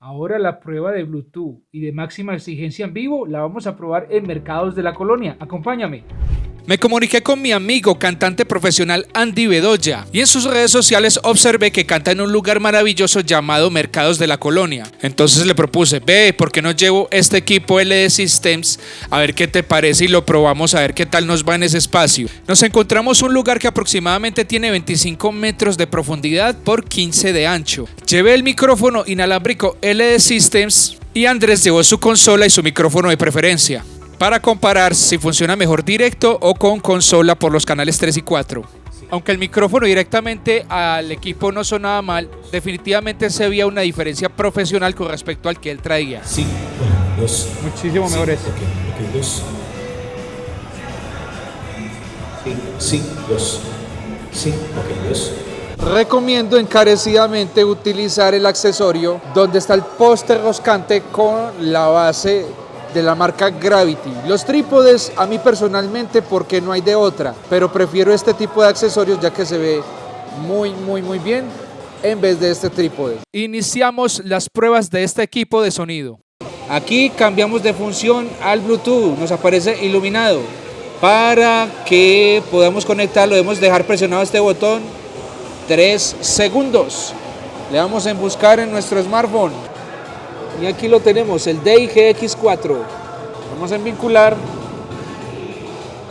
Ahora la prueba de Bluetooth y de máxima exigencia en vivo la vamos a probar en Mercados de la Colonia. Acompáñame. Me comuniqué con mi amigo cantante profesional Andy Bedoya y en sus redes sociales observé que canta en un lugar maravilloso llamado Mercados de la Colonia. Entonces le propuse, ve, ¿por qué no llevo este equipo LD Systems a ver qué te parece y lo probamos a ver qué tal nos va en ese espacio? Nos encontramos un lugar que aproximadamente tiene 25 metros de profundidad por 15 de ancho. Llevé el micrófono inalámbrico LD Systems y Andrés llevó su consola y su micrófono de preferencia, para comparar si funciona mejor directo o con consola por los canales 3 y 4. Aunque el micrófono directamente al equipo no sonaba mal, definitivamente se veía una diferencia profesional con respecto al que él traía. Sí, dos. Muchísimo mejor es. Ok, dos. Sí, dos. Sí, ok, dos. Recomiendo encarecidamente utilizar el accesorio donde está el póster roscante con la base de la marca Gravity. Los trípodes a mí personalmente porque no hay de otra, pero prefiero este tipo de accesorios ya que se ve muy bien en vez de este trípode. Iniciamos las pruebas de este equipo de sonido. Aquí cambiamos de función al Bluetooth, nos aparece iluminado. Para que podamos conectarlo debemos dejar presionado este botón 3 segundos. Le damos en buscar en nuestro smartphone. Y aquí lo tenemos, el DIGX4. Vamos a vincular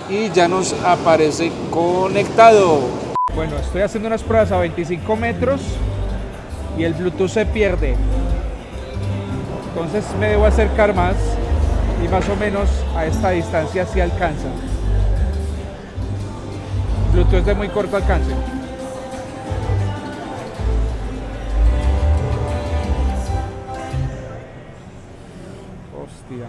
y ya nos aparece conectado. Bueno, estoy haciendo unas pruebas a 25 metros y el Bluetooth se pierde. Entonces me debo acercar más y más o menos a esta distancia sí alcanza. Bluetooth es de muy corto alcance. Hostia.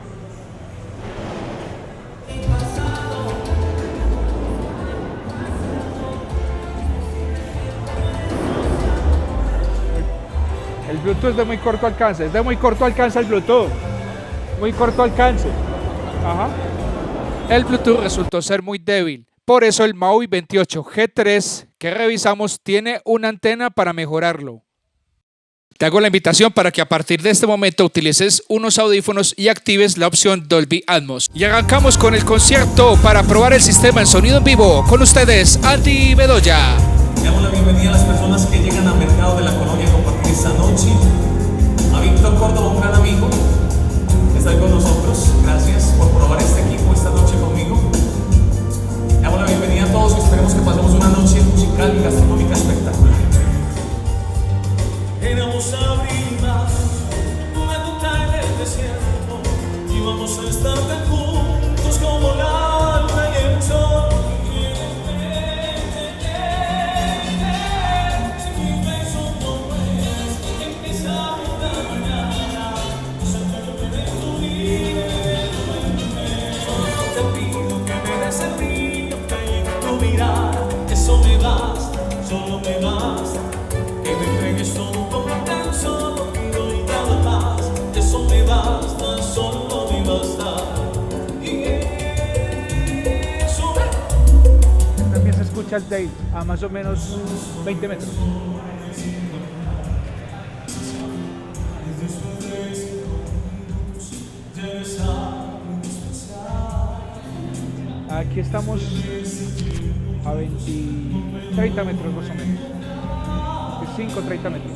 El Bluetooth es de muy corto alcance, es de muy corto alcance el Bluetooth. Muy corto alcance. Ajá. El Bluetooth resultó ser muy débil. Por eso el Maui 28 G3 que revisamos tiene una antena para mejorarlo. Te hago la invitación para que a partir de este momento utilices unos audífonos y actives la opción Dolby Atmos. Y arrancamos con el concierto para probar el sistema en sonido en vivo. Con ustedes, Andy Bedoya. Le damos la bienvenida a las personas que llegan al Mercado de la Colonia a compartir esta noche. A Víctor Córdoba, un gran amigo, que está con nosotros. Gracias por probar este equipo esta noche conmigo. Le damos la bienvenida a todos y esperemos que pasemos una noche musical y gastronómica espectacular. Éramos abrigas, una gota en el desierto, y vamos a estar tan juntos como la luna y el sol. Si mi beso no es, empieza una mañana, solo me ves tu vida, te pido que me des el brillo que tu mirada, eso me basta, solo me basta. Que me entregues todo como tan solo pido y nada más. Eso me basta, solo me basta. Y eso También se escucha el Dave a más o menos 20 metros. Aquí estamos a 30 metros más o menos. 25-30 metros.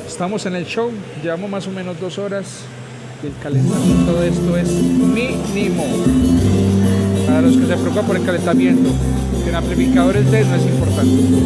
Estamos en el show, llevamos más o menos 2 horas y el calentamiento de esto es mínimo. Para los que se preocupan por el calentamiento, que en amplificadores D no es importante.